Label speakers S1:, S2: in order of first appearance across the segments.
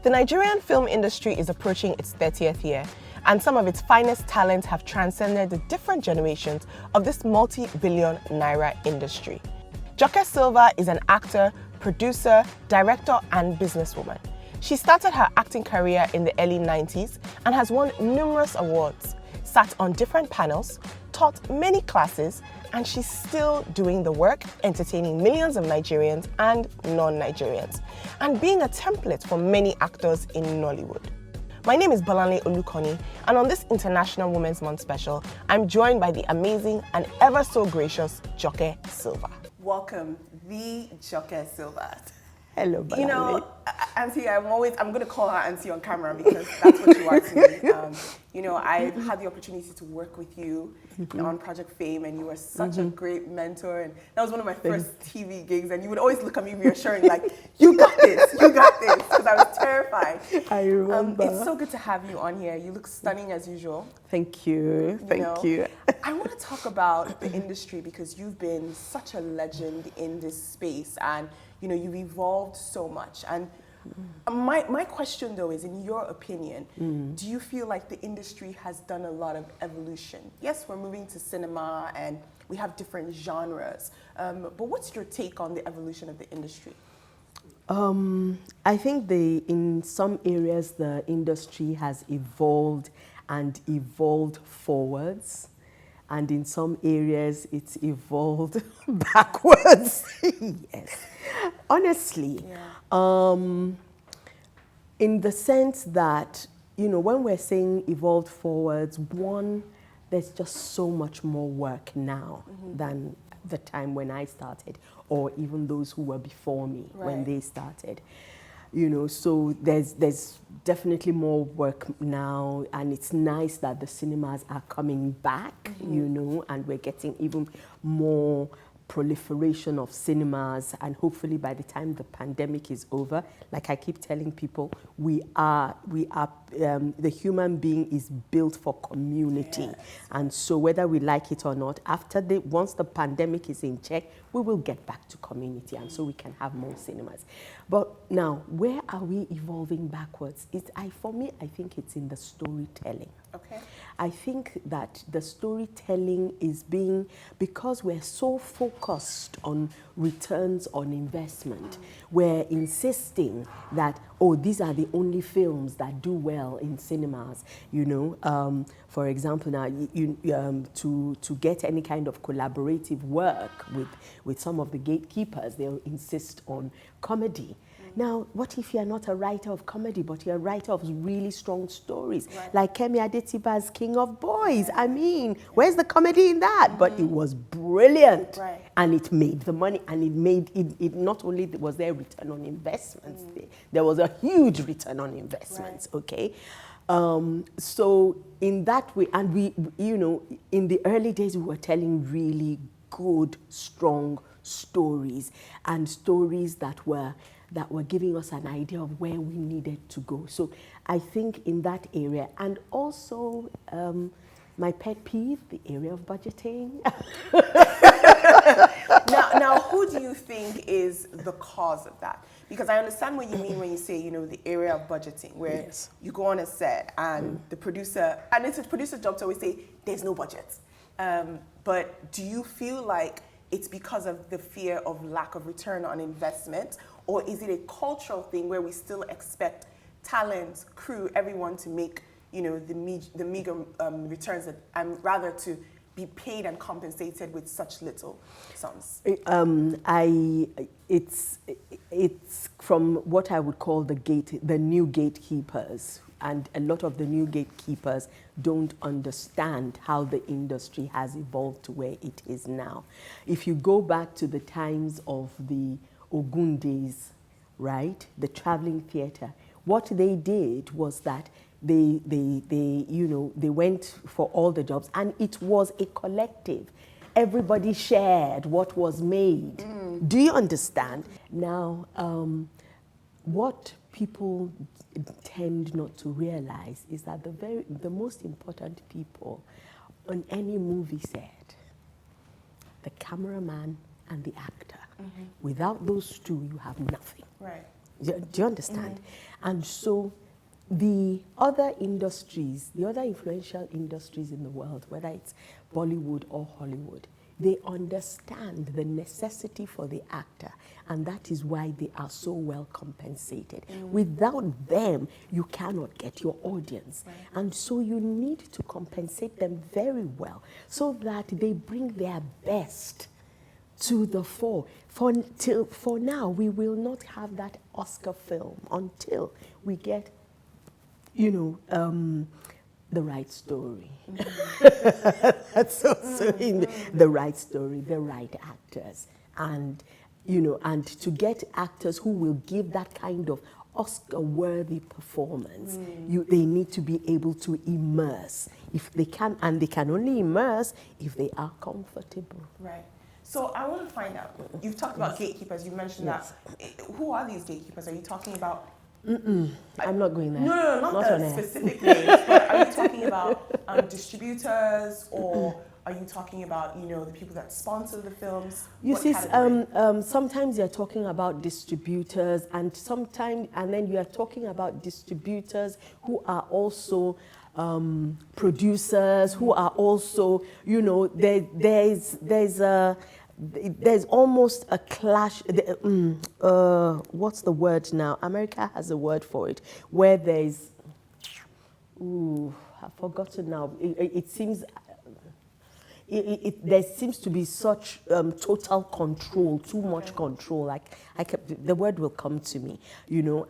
S1: The Nigerian film industry is approaching its 30th year, and some of its finest talents have transcended the different generations of this multi-billion naira industry. Joke Silva is an actor, producer, director, and businesswoman. She started her acting career in the early 90s and has won numerous awards, sat on different panels, taught many classes, and she's still doing the work, entertaining millions of Nigerians and non-Nigerians, and being a template for many actors in Nollywood. My name is Bolanle Olukoni, and on this International Women's Month special, I'm joined by the amazing and ever so gracious Joke Silva. Welcome, the Joke Silva.
S2: Hello, Bolanle.
S1: You know, Auntie, I'm going to call her Auntie on camera because that's what you are to me. I've had the opportunity to work with you on Project Fame, and you were such a great mentor. And that was one of my first TV gigs, and you would always look at me reassuring, like, you got this, because I was terrified.
S2: I remember.
S1: It's so good to have you on here. You look stunning as usual.
S2: Thank you. Thank you.
S1: I want to talk about the industry because you've been such a legend in this space, and you've evolved so much. And my question, though, is, in your opinion, do you feel like the industry has done a lot of evolution? Yes, we're moving to cinema and we have different genres, but what's your take on the evolution of the industry?
S2: I think in some areas the industry has evolved and evolved forwards, and in some areas it's evolved backwards. Yes. Honestly, in the sense that, when we're saying evolved forwards, one, there's just so much more work now than the time when I started, or even those who were before me when they started. So there's definitely more work now, and it's nice that the cinemas are coming back, and we're getting even more proliferation of cinemas, and hopefully by the time the pandemic is over, like I keep telling people, the human being is built for community. Yes. And so whether we like it or not, once the pandemic is in check, we will get back to community, and so we can have more cinemas. But now, where are we evolving backwards? For me, I think it's in the storytelling.
S1: Okay.
S2: I think that the storytelling is because we're so focused on returns on investment, we're insisting that, these are the only films that do well in cinemas. For example, now, to get any kind of collaborative work with some of the gatekeepers, they'll insist on comedy. Now, what if you're not a writer of comedy, but you're a writer of really strong stories? Right. Like Kemi Adetiba's King of Boys. I mean, where's the comedy in that? But it was brilliant. Right. And it made the money, and it not only was there return on investments, there was a huge return on investments, okay? So in that way, and we, in the early days, we were telling really good, strong stories, and stories that were giving us an idea of where we needed to go. So I think in that area, and also my pet peeve, the area of budgeting.
S1: Now, who do you think is the cause of that? Because I understand what you mean when you say, the area of budgeting, where you go on a set and the producer, and it's a producer's job to always say, there's no budget. But do you feel like it's because of the fear of lack of return on investment, or is it a cultural thing where we still expect talent, crew, everyone to make, the meager returns, and rather to be paid and compensated with such little sums? It's from what I would call the new gatekeepers. And a lot of the new gatekeepers don't understand how the industry has evolved to where it is now. If you go back to the times of the Ogun days, right, the traveling theater, what they did was that they went for all the jobs, and it was a collective. Everybody shared what was made. Do you understand? Now, what people tend not to realize is that the most important people on any movie set, the cameraman and the actor. Without those two, you have nothing. Right.
S2: Do you understand? And so the other industries, the other influential industries in the world, whether it's Bollywood or Hollywood, they understand the necessity for the actor, and that is why they are so well compensated. Without them, you cannot get your audience.
S1: Right.
S2: And so you need to compensate them very well so that they bring their best to the fore. For now, we will not have that Oscar film until we get, the right story. That's also in the right story, the right actors. And, and to get actors who will give that kind of Oscar-worthy performance, they need to be able to immerse. If they can, and they can only immerse if they are comfortable.
S1: Right. So I want to find out, you've talked about gatekeepers, you mentioned that. Who are these gatekeepers? Are you talking about...
S2: I'm not going there.
S1: No, not the specific names, but are you talking about distributors, or are you talking about, the people that sponsor the films?
S2: You
S1: What
S2: see,
S1: category?
S2: sometimes you're talking about distributors, and then you are talking about distributors who are also producers, who are also, there's almost a clash. What's the word now? America has a word for it, where there's, I've forgotten now. It seems, there seems to be such total control, too much control. The word will come to me,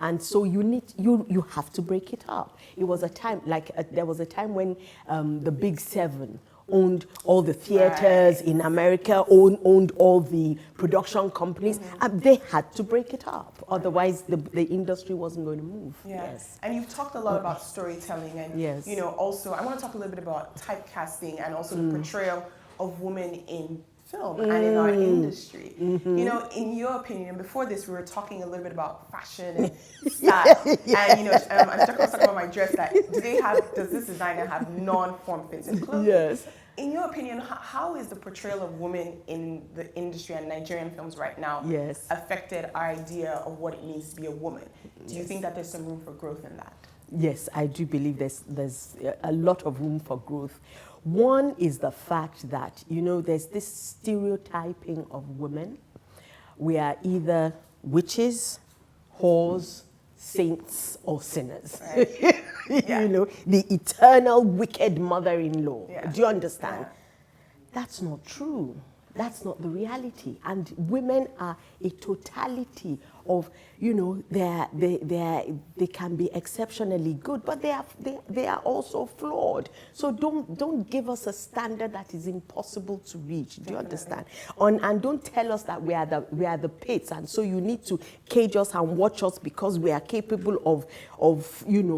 S2: and so you have to break it up. It was a time, there was a time when the Big Seven owned all the theaters in America, owned all the production companies, and they had to break it up. Otherwise, the industry wasn't going to move.
S1: Yeah.
S2: Yes.
S1: And you've talked a lot about storytelling, and also I want to talk a little bit about typecasting and also the portrayal of women in film and in our industry. In your opinion, before this, we were talking a little bit about fashion and style. And I was talking about my dress. Does this designer have non-form fitting clothing?
S2: Yes.
S1: In your opinion, how is the portrayal of women in the industry and Nigerian films right now affected our idea of what it means to be a woman? Do you think that there's some room for growth in that?
S2: Yes, I do believe there's a lot of room for growth. One is the fact that, there's this stereotyping of women. We are either witches, whores, saints, or sinners.
S1: Right.
S2: The eternal wicked mother-in-law.
S1: Yeah.
S2: Do you understand?
S1: Yeah.
S2: That's not true. That's not the reality. And women are a totality of, they can be exceptionally good, but they are also flawed. So don't give us a standard that is impossible to reach. Do you understand? And don't tell us that we are the pits, and so you need to cage us and watch us because we are capable of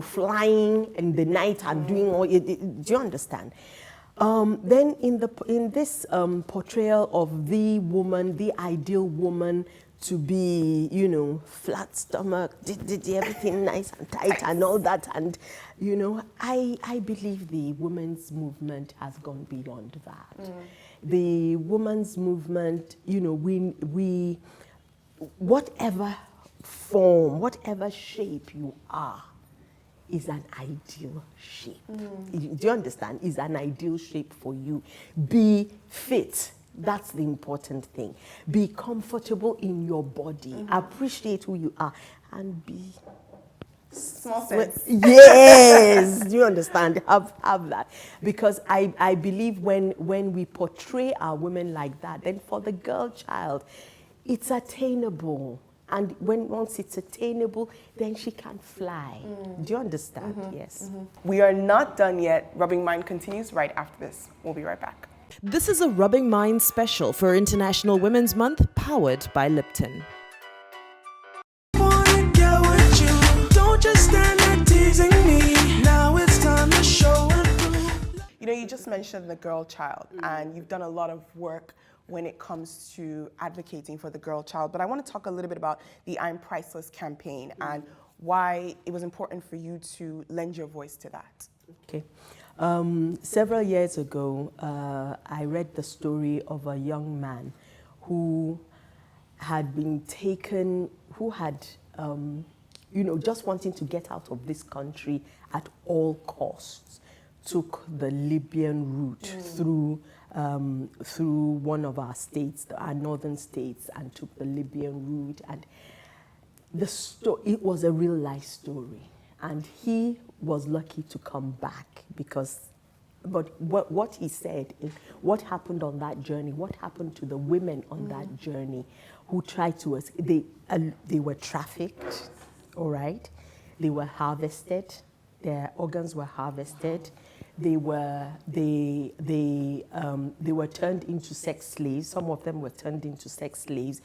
S2: flying in the night and doing all. Do you understand? Then in this portrayal of the woman, the ideal woman to be, flat stomach, did everything nice and tight and all that, and I believe the women's movement has gone beyond that. The women's movement, we whatever form, whatever shape you are, is an ideal shape. Do you understand? Is an ideal shape for you. Be fit. That's the important thing. Be comfortable in your body. Appreciate who you are, and be
S1: small sense.
S2: Yes. Do you understand? Have that, because I believe when we portray our women like that, then for the girl child, it's attainable. And once it's attainable, then she can fly. Do you understand? Yes.
S1: We are not done yet. Rubbing Mind continues right after this. We'll be right back.
S3: This is a Rubbing Mind special for International Women's Month, powered by Lipton.
S4: Wanna get with you. Don't just stand there teasing me. Now it's time to show and prove.
S1: You just mentioned the girl child, and you've done a lot of work when it comes to advocating for the girl child. But I want to talk a little bit about the I'm Priceless campaign and why it was important for you to lend your voice to that.
S2: Okay. Several years ago, I read the story of a young man who had been taken, who had just wanting to get out of this country at all costs, took the Libyan route through one of our states, our northern states, and took the Libyan route. And it was a real life story. And he was lucky to come back but what he said, what happened on that journey, what happened to the women on that journey who tried to, they were trafficked, all right? They were harvested, their organs were harvested, they were turned into sex slaves. Some of them were turned into sex slaves.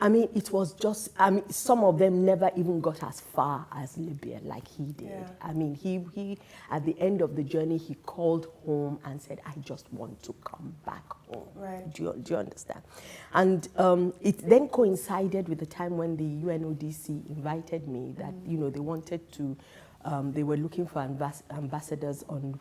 S2: I mean, it was just, some of them never even got as far as Libya like he did.
S1: Yeah.
S2: I mean, he at the end of the journey, he called home and said, I just want to come back home.
S1: Right.
S2: Do you understand? And it then coincided with the time when the UNODC invited me that, they wanted to, they were looking for ambassadors on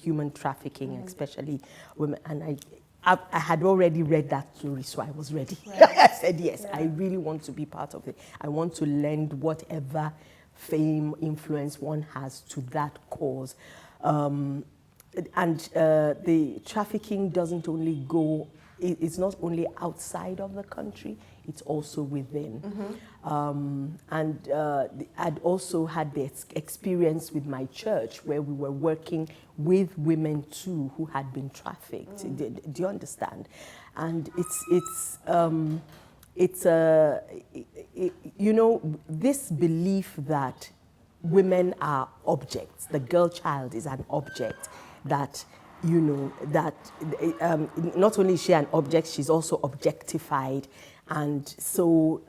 S2: human trafficking, especially women. And I had already read that story, so I was ready. Right. I said, yes, I really want to be part of it. I want to lend whatever fame, influence one has to that cause. The trafficking doesn't only go, it's not only outside of the country, it's also within. I'd also had the experience with my church where we were working with women too who had been trafficked. Do you understand? And this belief that women are objects, the girl child is an object, that not only is she an object, she's also objectified, and so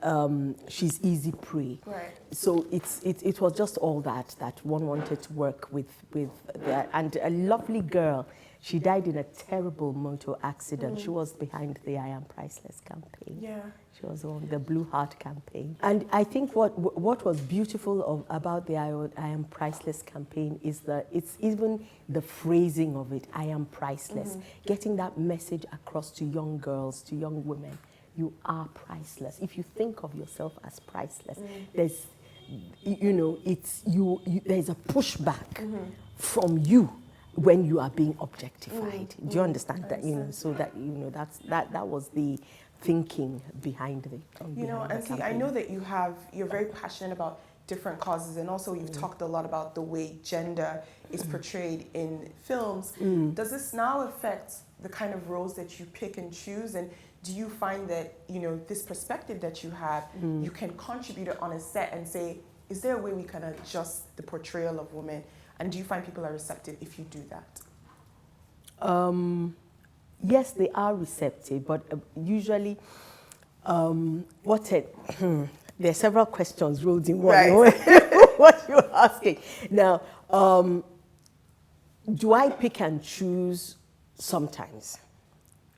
S2: she's easy prey.
S1: Right.
S2: So it was just all that one wanted to work with that. And a lovely girl, she died in a terrible motor accident. She was behind the I Am Priceless campaign.
S1: Yeah.
S2: She was on the Blue Heart campaign. And I think what was beautiful about the I Am Priceless campaign is that it's even the phrasing of it, I am priceless. Getting that message across to young girls, to young women. You are priceless. If you think of yourself as priceless, there's, there's a pushback from you when you are being objectified. Do you understand that? So that was the thinking behind it.
S1: Auntie, I know that you're very passionate about different causes, and also you've talked a lot about the way gender is portrayed in films. Does this now affect the kind of roles that you pick and choose? And do you find that, this perspective that you have, you can contribute it on a set and say, is there a way we can adjust the portrayal of women? And do you find people are receptive if you do that?
S2: Yes, they are receptive, but usually, there are several questions rolled in one. Right. What you're asking. Now, do I pick and choose? Sometimes,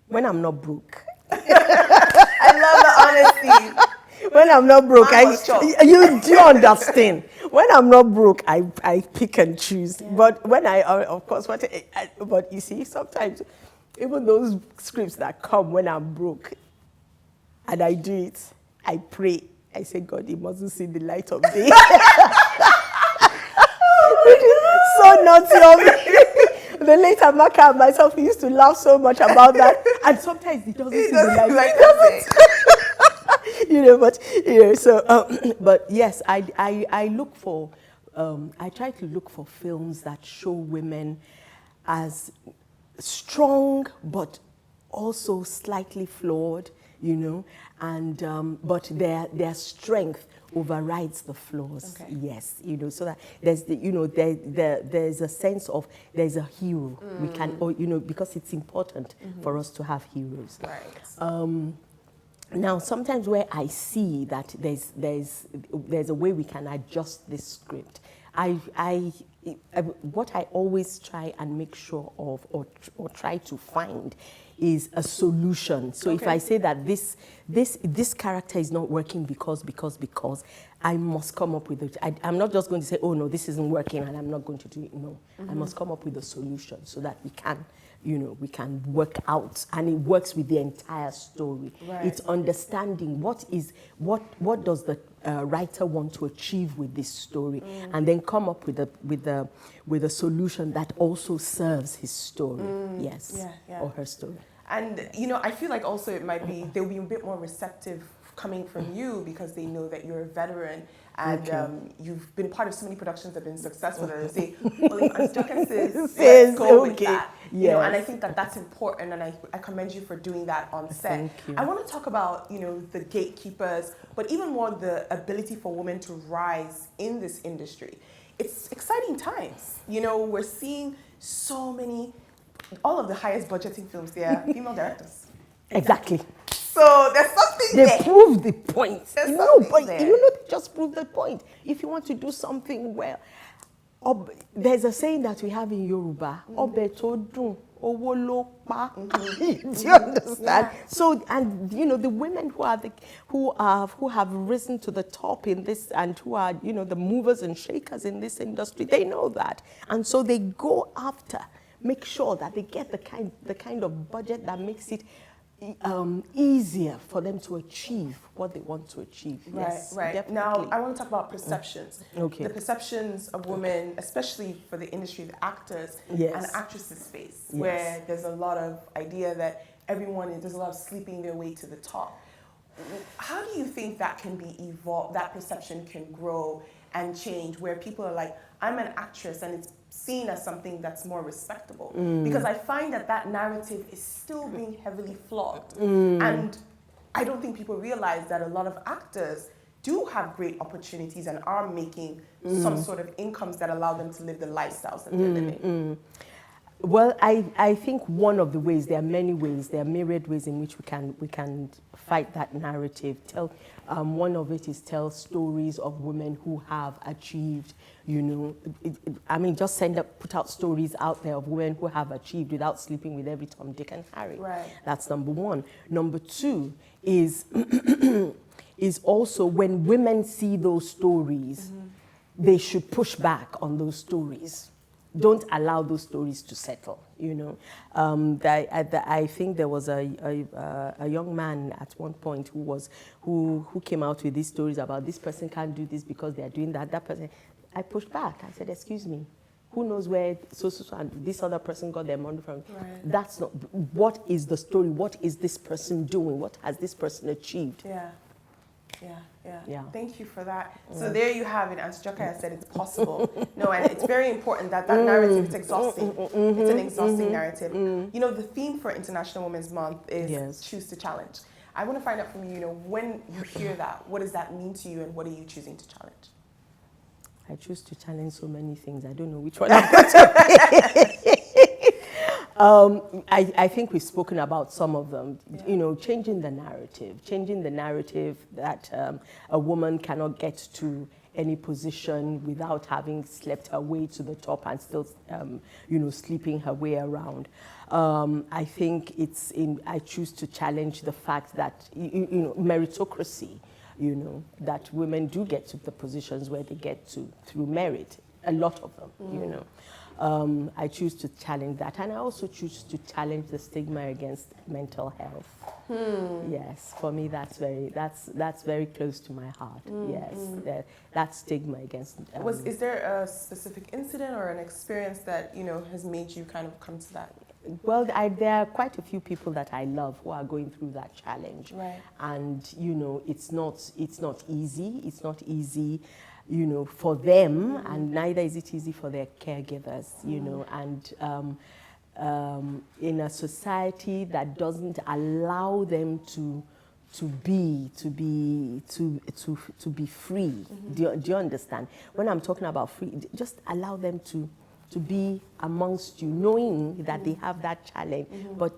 S2: when I'm not broke.
S1: I love the honesty.
S2: When I'm not broke, you do understand. When I'm not broke, I pick and choose. Yeah. But when but you see, sometimes even those scripts that come when I'm broke, and I do it, I pray. I say, God, you mustn't see the light of day. Which is so naughty of me. The late Amaka and myself, we used to laugh so much about that, and sometimes he doesn't see the light. But yes, I look for, I try to look for films that show women as strong, but also slightly flawed, and but their strength overrides the flaws. Okay. Yes, so that there's there's a sense of there's a hero. We can, because it's important for us to have heroes.
S1: Right.
S2: Now, sometimes where I see that there's a way we can adjust this script, what I always try and make sure of or try to find is a solution. So if I say that this character is not working because, I must come up with it. I'm not just going to say, oh no, this isn't working and I'm not going to do it. No, I must come up with a solution so that we can, we can work out, and it works with the entire story.
S1: Right.
S2: It's understanding what does the writer want to achieve with this story, and then come up with a solution that also serves his story. Yes,
S1: Yeah.
S2: or her story.
S1: And I feel like also it might be they'll be a bit more receptive coming from you because they know that you're a veteran and you've been part of so many productions that have been successful. That they say, well, if Antijoke says, let's go with that.
S2: Yes.
S1: And I think that that's important, and I commend you for doing that on set.
S2: Thank you.
S1: I want to talk about the gatekeepers, but even more the ability for women to rise in this industry. It's exciting times. We're seeing so many. All of the highest budgeting films, they are female directors.
S2: Exactly.
S1: So there's something
S2: They
S1: there.
S2: prove the point.
S1: There's
S2: No,
S1: something
S2: but
S1: there.
S2: they just prove the point. If you want to do something well, there's a saying that we have in Yoruba, Obe to dun, owo lo pa. Do you understand?
S1: Yeah.
S2: So, and the women who have risen to the top in this, and who are the movers and shakers in this industry, they know that, and so they go after. Make sure that they get the kind of budget that makes it easier for them to achieve what they want to achieve. Yes,
S1: Right.
S2: definitely.
S1: Now, I want to talk about perceptions.
S2: Okay.
S1: The perceptions of women, especially for the industry, the actors
S2: Yes.
S1: and actresses face,
S2: Yes.
S1: where there's a lot of idea that there's a lot of sleeping their way to the top. How do you think that can be evolved, that perception can grow and change, where people are like, I'm an actress, and it's seen as something that's more respectable? Because I find that narrative is still being heavily flogged. And I don't think people realize that a lot of actors do have great opportunities and are making some sort of incomes that allow them to live the lifestyles that they're living.
S2: Well, I think one of the ways, there are many ways, there are myriad ways in which we can fight that narrative. One of it is tell stories of women who have achieved, just put out stories out there of women who have achieved without sleeping with every Tom, Dick, and Harry.
S1: Right.
S2: That's number one. Number two is is also when women see those stories, they should push back on those stories. Don't allow those stories to settle. I think there was a young man at one point who came out with these stories about this person can't do this because they are doing that. That person, I pushed back. I said, excuse me, who knows where so and this other person got their money from?
S1: Right.
S2: That's not. What is the story? What is this person doing? What has this person achieved?
S1: Yeah. Thank you for that. So there you have it. Antijoke has said it's possible. No, and it's very important that narrative, it's exhausting. It's an exhausting narrative. The theme for International Women's Month is choose to challenge. I want to find out from you, when you hear that, what does that mean to you, and what are you choosing to challenge?
S2: I choose to challenge so many things. I don't know which one I'm going to I think we've spoken about some of them. Changing the narrative that a woman cannot get to any position without having slept her way to the top and still, sleeping her way around. I think I choose to challenge the fact that, meritocracy, that women do get to the positions where they get to through merit, a lot of them, I choose to challenge that, and I also choose to challenge the stigma against mental health. Yes, for me that's very close to my heart. Yes, that stigma against.
S1: Is there a specific incident or an experience that has made you kind of come to that?
S2: Well, there are quite a few people that I love who are going through that challenge,
S1: right? And
S2: it's not easy. It's not easy. For them, and neither is it easy for their caregivers, and in a society that doesn't allow them to be free. Do you understand? When I'm talking about free, just allow them to be amongst you, knowing that they have that challenge, but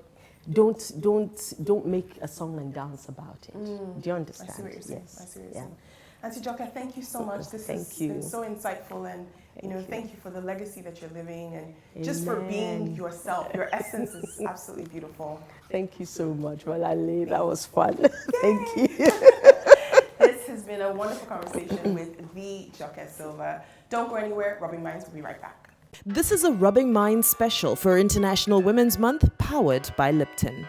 S2: don't make a song and dance about it. Do you understand?
S1: I see what you're saying.
S2: Yes.
S1: I see what you're saying. Antijoke, thank you so much. This has been so insightful, and thank you for the legacy that you're living, and just for being yourself. Your essence is absolutely beautiful.
S2: Thank you so much, Malale. That was fun. Thank you.
S1: This has been a wonderful conversation with the Joke Silva. Don't go anywhere. Rubbing Minds will be right back.
S3: This is a Rubbing Minds special for International Women's Month, powered by Lipton.